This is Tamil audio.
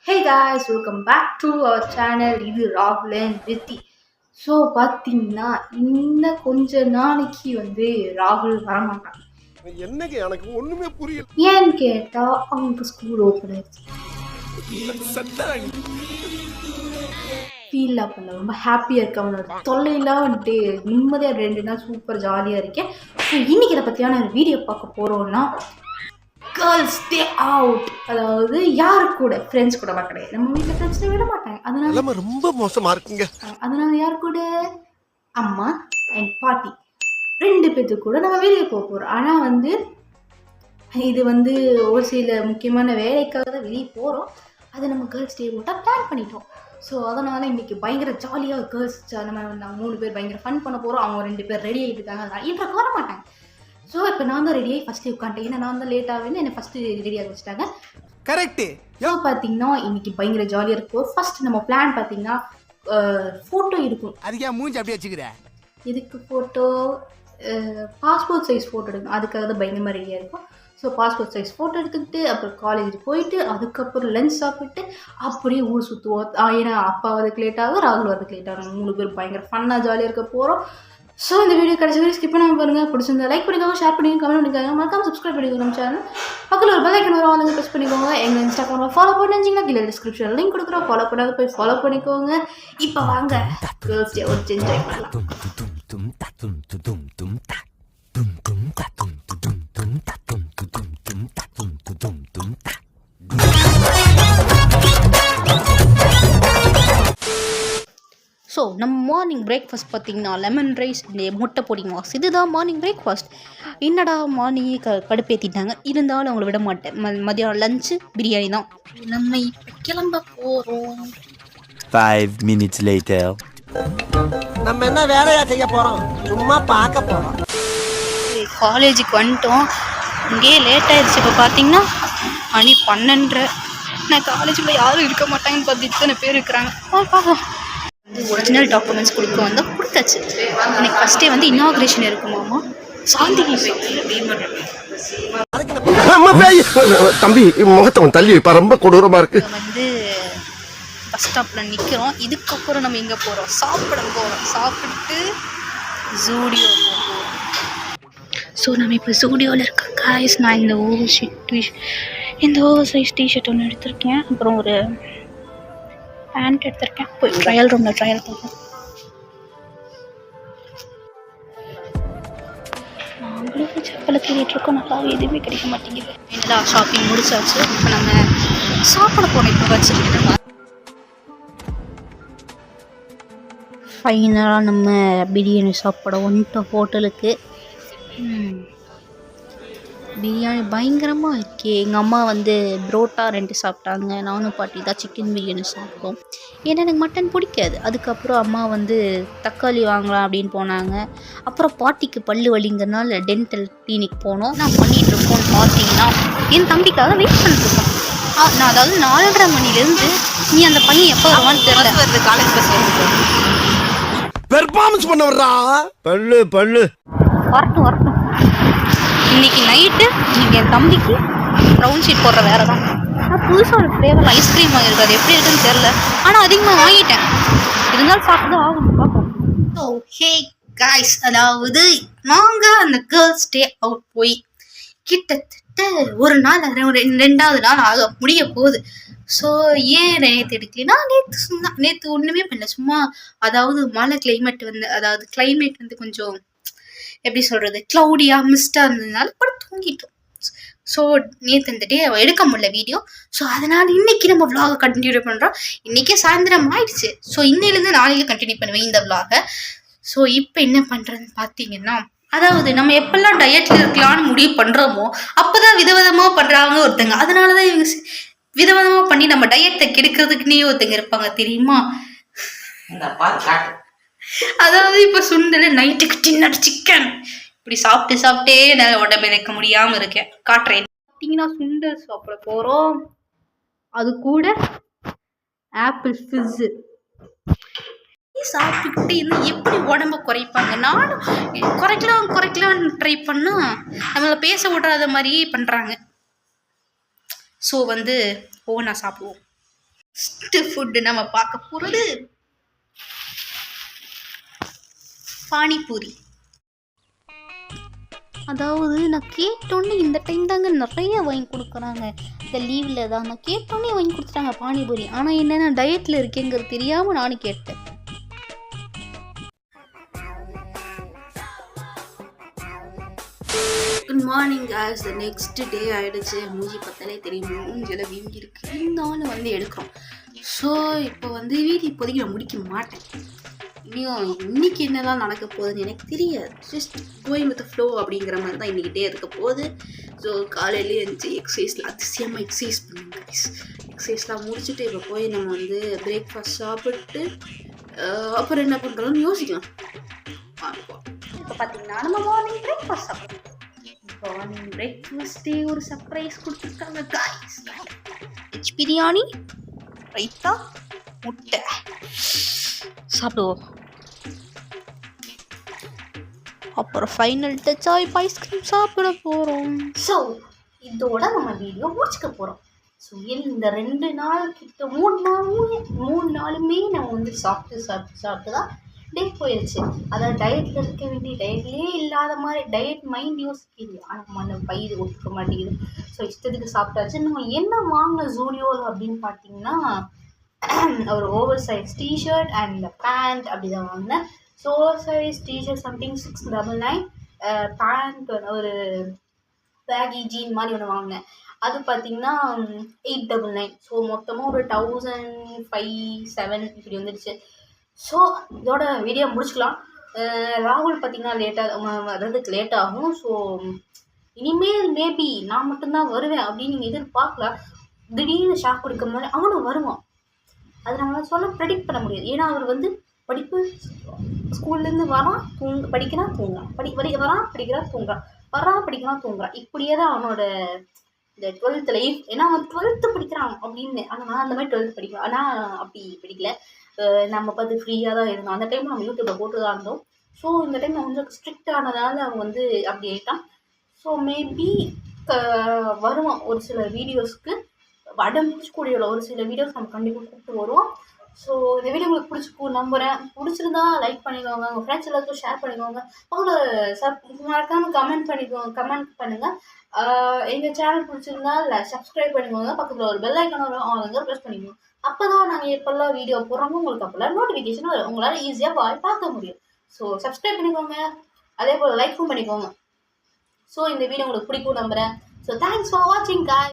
Hey guys, welcome back to our channel. இது ராகுல் and ரித்தி. ஸோ பார்த்தீங்கன்னா இன்னும் கொஞ்ச நாளைக்கு ராகுல் வரமாட்டாங்க. என்னங்க எனக்கு ஒண்ணுமே புரியல. ஏன்னு கேட்டா அவங்களுக்கு ஸ்கூல் ஓப்பன் ஆயிடுச்சு. ஃபீல் பண்ண ரொம்ப ஹாப்பியாக இருக்கு. அவனோட தொல்லையெல்லாம் நிம்மதியாக 2 நாள் சூப்பர் ஜாலியாக இருக்கேன். ஸோ இன்னைக்கு இதை பற்றியான ஒரு வீடியோ பார்க்க போகிறோம்னா கேர்ள்ஸ் டே அவுட், அதாவது யாரு கூட ஃப்ரெண்ட்ஸ் கூட கிடையாது. நம்ம வீட்டில் ஃப்ரெண்ட்ஸ் விட மாட்டாங்க, அதனால ரொம்ப மோசமா இருக்குங்க. அதனால யாரு கூட அம்மா அண்ட் பாட்டி 2 பேர்த்து கூட நம்ம வெளியே போக போகிறோம். ஆனால் இது ஒரு சில முக்கியமான வேலைக்காக தான் வெளியே போகிறோம். அதை நம்ம கேர்ள்ஸ் டே அவுட்டாக பிளான் பண்ணிட்டோம். ஸோ அதனால் இன்றைக்கி பயங்கர ஜாலியாக கேர்ள்ஸ் நம்ம 3 பேர் பயங்கர ஃபன் பண்ண போகிறோம். அவங்க 2 பேர் ரெடி ஆகிட்டு இருக்காங்க, அதனால் இன்றைக்கு வர மாட்டாங்க. ஸோ இப்போ நான் தான் ரெடியாகி ஃபஸ்ட்டு உட்காந்துட்டேன். ஏன்னா நான் தான் லேட்டாகவேன்னு என்னை ஃபஸ்ட்டு ரெடியாக வச்சுட்டாங்க. கரெக்டு. ஸோ பார்த்தீங்கன்னா இன்றைக்கி பயங்கர ஜாலியாக இருக்கும். ஃபஸ்ட் நம்ம பிளான் பார்த்தீங்கன்னா ஃபோட்டோ இருக்கும். அதுக்கே மூஞ்சி அப்படியே வச்சுக்கிறேன். இதுக்கு ஃபோட்டோ பாஸ்போர்ட் சைஸ் ஃபோட்டோ எடுக்கணும். அதுக்காக தான் பயங்கரமாக ரெடியாக இருக்கும். ஸோ பாஸ்போர்ட் சைஸ் ஃபோட்டோ எடுத்துக்கிட்டு அப்புறம் காலேஜ் போயிட்டு அதுக்கப்புறம் லஞ்ச் சாப்பிட்டு அப்படியே ஊர் சுற்றுவோம். ஏன்னா அப்பா வரதுக்கு லேட்டாகும், ராகுல் வரதுக்கு லேட்டாகும். 3 பேர் பயங்கர ஃபன்னாக ஜாலியாக இருக்க போகிறோம். ஸோ இந்த வீடியோ கடைசி வரை ஸ்கிப் பண்ணாமல் பாருங்கள். பிடிச்சிருந்தா லைக் பண்ணிக்கோங்க, ஷேர் பண்ணிக்கோங்க, கமெண்ட் பண்ணிக்கோங்க, மறக்காம சப்ஸ்கிரைப் பண்ணிக்கோங்க. நம்ம சேனல் பக்கத்தில் ஒரு பெல் ஐக்கன் வரும், அதை ப்ரெஸ் பண்ணிக்கோங்க. எங்கள் இன்ஸ்டாகிராமில் ஃபாலோ பண்ணிச்சிங்கன்னா கீழே டிஸ்கிரிப்ஷனில் லிங்க் கொடுக்குறோம். ஃபாலோ பண்ணாத போய் ஃபாலோ பண்ணிக்கோங்க. இப்போ வாங்க கேர்ள்ஸ் டே ஒரு என்ஜாய் பண்ணலாம். ஸோ நம்ம மார்னிங் பிரேக்ஃபாஸ்ட் பார்த்திங்கன்னா லெமன் ரைஸ் முட்டை பொடி மாஸ், இதுதான் மார்னிங் பிரேக்ஃபாஸ்ட். என்னடா மார்னிங்கே கடுப்பேற்றிட்டாங்க, இருந்தாலும் அவங்கள விட மாட்டேன். மதியானம் லஞ்சு பிரியாணி தான். நம்ம இப்போ கிளம்ப போகிறோம். 5 minutes later. நம்ம என்ன வேலையா செய்ய போறோம், சும்மா பார்க்க போறோம். காலேஜுக்கு வந்துட்டோம். இங்கேயே லேட் ஆயிடுச்சு. இப்போ பார்த்தீங்கன்னா மணி 12. நான் காலேஜுக்குள்ளே யாரும் இருக்க மாட்டாங்கன்னு பார்த்து இத்தனை பேர் இருக்கிறாங்க. பார்ப்போம். ஒரிஜினல் டாக்குமெண்ட்ஸ் கொடுக்க வந்தால் கொடுத்தாச்சு. எனக்கு ஃபஸ்ட்டே இனாக்ரேஷன் இருக்குமாமா. சாந்தினி தம்பி முகத்தை தள்ளி வைப்பா, ரொம்ப கொடூரமா இருக்கு. பஸ் ஸ்டாப்பில் நிற்கிறோம். இதுக்கப்புறம் நம்ம எங்கே போகிறோம், சாப்பிட போகிறோம். சாப்பிட்டு ஜூடியோ போகிறோம். ஸோ நம்ம இப்போ ஜூடியோவில் இருக்க காய்ஸ். நான் இந்த ஓவர் சைஸ் டிஷர்ட் ஒன்று எடுத்திருக்கேன். அப்புறம் ஒரு பேண்ட் எடுத்திருக்கேன். போய் ட்ரையல் ரூமில் ட்ரையல் பார்ப்போம். நாங்களும் செப்பலை தேடிட்டுருக்கோம், நல்லா எதுவுமே கிடைக்க மாட்டேங்குது. என்னடா ஷாப்பிங் முடிச்சாச்சு. இப்போ நம்ம சாப்பிட போனோம். இப்போ வச்சுருக்கோம். ஃபைனலாக நம்ம பிரியாணி சாப்பிட வந்துட்டோம் ஹோட்டலுக்கு. பிரியாணி பயங்கரமாக இருக்கே. எங்கள் அம்மா புரோட்டா 2 சாப்பிட்டாங்க. நானும் பாட்டி தான் சிக்கன் பிரியாணி சாப்பிட்டோம். ஏன்னா எனக்கு மட்டன் பிடிக்காது. அதுக்கப்புறம் அம்மா தக்காளி வாங்கலாம் அப்படின்னு போனாங்க. அப்புறம் பாட்டிக்கு பல்லு வலிங்கிறதுனால டென்டல் கிளினிக் போனோம். நான் பண்ணிகிட்ருக்கோம். பார்த்தீங்கன்னா என் தம்பிக்காக வெயிட் பண்ணிட்டுருக்கோம். நான் அதாவது 4:30 மணிலேருந்து நீ அந்த பையன் எப்போ வருவான்னு தெரியல. காலேஜ் பஸ் பெர்ஃபார்மன்ஸ் பண்ண வர்றா. பல்லு வரட்டும். இன்றைக்கி நைட்டு இன்றைக்கி என் தம்பிக்கு ப்ரௌன் ஷீட் போடுற வேறு தான். நான் புதுசாக ஒரு ஃப்ளேவர் ஐஸ்கிரீம் வாங்கியிருக்கேன். அது எப்படி இருக்குன்னு தெரில, ஆனால் அதிகமாக வாங்கிட்டேன். இருந்தாலும் சாப்பிட்டு ஆகணும், பார்ப்போம். ஸோ ஹே காய்ஸ், அதாவது நாங்கள் அந்த கேர்ள்ஸ் டே அவுட் போய் கிட்டத்தட்ட ஒரு நாள் 2வது நாள் ஆக முடிய போகுது. ஸோ ஏன் நேற்று எடுக்கலைன்னா நேற்று ஒன்றுமே பண்ணல. சும்மா அதாவது மழை கிளைமேட் அதாவது கிளைமேட் கொஞ்சம் எப்படி சொல்கிறது, க்ளவுடியாக மிஸ்டாக இருந்ததுனால படம் தூங்கிட்டோம். ஸோ நேற்று இந்த டே எடுக்க முடியல வீடியோ. ஸோ அதனால் இன்றைக்கி நம்ம விலாகை கண்டினியூ பண்ணுறோம். இன்றைக்கே சாயந்தரம் ஆயிடுச்சு. ஸோ இன்னையிலேருந்து நாளைக்கு கண்டினியூ பண்ணுவேன் இந்த விலாகை. ஸோ இப்போ என்ன பண்ணுறதுன்னு பார்த்தீங்கன்னா, அதாவது நம்ம எப்பெல்லாம் டயட்டில் இருக்கலாம்னு முடிவு பண்ணுறோமோ அப்போ தான் விதவிதமாக பண்ணுறாங்க ஒருத்தங்க. அதனால தான் இவங்க விதவிதமாக பண்ணி நம்ம டயட்டை கெடுக்கிறதுக்குன்னே ஒருத்தங்க இருப்பாங்க, தெரியுமா? அதாவது இப்போ சுண்டல், நைட்டுக்கு டின்னர் சிக்கன், இப்படி சாப்பிட்டே என்னால் உடம்பு வைக்க முடியாமல் இருக்கேன். காட்டுறேன். பார்த்தீங்கன்னா சுண்டல் சாப்பிட போகிறோம். அது கூட ஆப்பிள் ஃபிஸ்ஸு சாப்பிட்டுக்கிட்டு இன்னும் எப்படி உடம்பை குறைப்பாங்க. நானும் குறைக்கலான்னு ட்ரை பண்ணால் நம்மளை பேச விடாத மாதிரியே பண்ணுறாங்க. ஸோ ஒவ்வொன்றா சாப்பிடுவோம். ஃபஸ்ட்டு ஃபுட்டு நம்ம பார்க்க போகிறது பானிபூரி. அதாவது நான் கேட்டோன்னே இந்த டைம் தாங்க நிறைய வாங்கி கொடுக்குறாங்க. இந்த லீவில் தான் நான் கேட்டோன்னே வாங்கி கொடுத்துட்டாங்க பானிபூரி. ஆனால் என்னென்ன டயட்டில் இருக்கேங்கிறது தெரியாமல் நானும் கேட்டேன். Good morning guys. The next day ஆகிடுச்சு. மூஞ்சி பார்த்தாலே தெரியும், மூஞ்சியில் வீங்கி இருக்கு. இருந்தாலும் வந்து எடுக்கிறோம். ஸோ இப்போ வந்து வீடு இப்போதைக்கு நான் முடிக்க மாட்டேன். இன்னைக்கு என்னெல்லாம் நடக்க போகுதுன்னு எனக்கு தெரியாது. ஜஸ்ட் கோயிங் வித் ஃப்ளோ அப்படிங்கிற மாதிரி தான் இன்றைக்கிட்டே இருக்க போகுது. ஸோ காலையிலே இருந்துச்சு எக்ஸசைஸில் அதிசயமாக எக்ஸசைஸ் பண்ணுங்க கைஸ். எக்ஸசைஸ்லாம் முடிச்சுட்டு இப்போ போய் நம்ம வந்து பிரேக்ஃபாஸ்ட் சாப்பிட்டு அப்புறம் என்ன பண்ணுறோம்னு யோசிக்கலாம். இப்போ பார்த்தீங்கன்னா நம்ம மார்னிங் பிரேக்ஃபாஸ்ட் சாப்பிடுவோம். மார்னிங் பிரேக்ஃபாஸ்ட்டே ஒரு சர்ப்ரைஸ் கொடுத்துருக்காங்க கைஸ். வெஜ் பிரியாணி, ரைத்தா, முட்டை சாப்பிடுவோம். அப்புறம் ஃபைனல் டச்சாக இப்போ ஐஸ்கிரீம் சாப்பிட போகிறோம். ஸோ இதோட நம்ம வீடியோ முடிச்சுக்க போகிறோம். ஸோ இந்த 2 நாள் கிட்ட 3 நாளுமே நம்ம வந்து சாப்பிட்டு தான் டே போயிடுச்சு. அதாவது டயட்டில் இருக்க வேண்டிய டயட்லேயே இல்லாத மாதிரி டயட் மைண்ட் யோசிக்குது. ஆனால் நம்ம பயிர் ஒத்துக்க மாட்டேங்குது. ஸோ இஷ்டத்துக்கு சாப்பிட்டாச்சு. நம்ம என்ன வாங்கின ஜூடியோவில் அப்படின்னு பார்த்தீங்கன்னா ஒரு over size T shirt and pant அப்படி தான் வாங்கினேன். So over size T shirt something 699, pant ஒரு பேகி ஜீன் மாதிரி ஒன்று வாங்கினேன். அது பார்த்தீங்கன்னா 899. ஸோ மொத்தமாக ஒரு 1005-7 இப்படி வந்துடுச்சு. ஸோ இதோட வீடியோ முடிச்சுக்கலாம். ராகுல் பார்த்தீங்கன்னா வர்றதுக்கு லேட் ஆகும். ஸோ இனிமேல் மேபி நான் மட்டும்தான் வருவேன் அப்படின்னு நீங்கள் எதிர்பார்க்கலாம். திடீர்னு ஷாக் கொடுக்க மாதிரி அவனும் வருவான். அது நம்மளால் சொல்ல ப்ரெடிக்ட் பண்ண முடியாது. ஏன்னா அவர் வந்து படிப்பு ஸ்கூல்லேருந்து வரான், படிக்கிறான், தூங்குறான், வரான், படிக்கிறான், தூங்குறான், வரான், படிக்கிறான், தூங்குறான். இப்படியே தான் அவனோட இந்த 12th லைஃப். ஏன்னா அவன் 12th படிக்கிறான் அப்படின்னு. ஆனால் நான் அந்த மாதிரி 12th படிக்கிறேன். ஆனால் அப்படி படிக்கல. நம்ம பார்த்து ஃப்ரீயாக தான் இருந்தோம். அந்த டைம் நம்ம யூடியூப்பில் போட்டு தான் இருந்தோம். ஸோ இந்த டைம் கொஞ்சம் ஸ்ட்ரிக்ட் ஆனதால் அவன் வந்து அப்படி ஆகிட்டான். ஸோ மேபி வருவான் ஒரு சில வீடியோஸ்க்கு. கூடிய ஒரு சில வீடியோஸ் நம்ம கண்டிப்பாக கூப்பிட்டு வருவோம். ஸோ இந்த வீடியோ உங்களுக்கு நம்புகிறேன். பிடிச்சிருந்தா லைக் பண்ணிக்கோங்க, உங்கள் ஃப்ரெண்ட்ஸ் எல்லாத்துக்கும் ஷேர் பண்ணிக்கோங்க. மறக்காமல் கமெண்ட் பண்ணுங்கள். எங்கள் சேனல் பிடிச்சிருந்தா சப்ஸ்கிரைப் பண்ணிக்கோங்க. பக்கத்தில் ஒரு பெல் ஐக்கான வரும், அவங்க ப்ரெஸ் பண்ணிக்கோங்க. அப்போ தான் நாங்கள் எப்போல்லாம் வீடியோ போடுறோமோ உங்களுக்கு அப்போல்லாம் நோட்டிஃபிகேஷன் வரும். உங்களால் ஈஸியாக பார்க்க முடியும். ஸோ சப்ஸ்கிரைப் பண்ணிக்கோங்க, அதே போல் லைக்கும் பண்ணிக்கோங்க. ஸோ இந்த வீடியோ உங்களுக்கு பிடிக்கும் நம்புகிறேன். ஸோ தேங்க்ஸ் ஃபார் வாட்சிங் guys.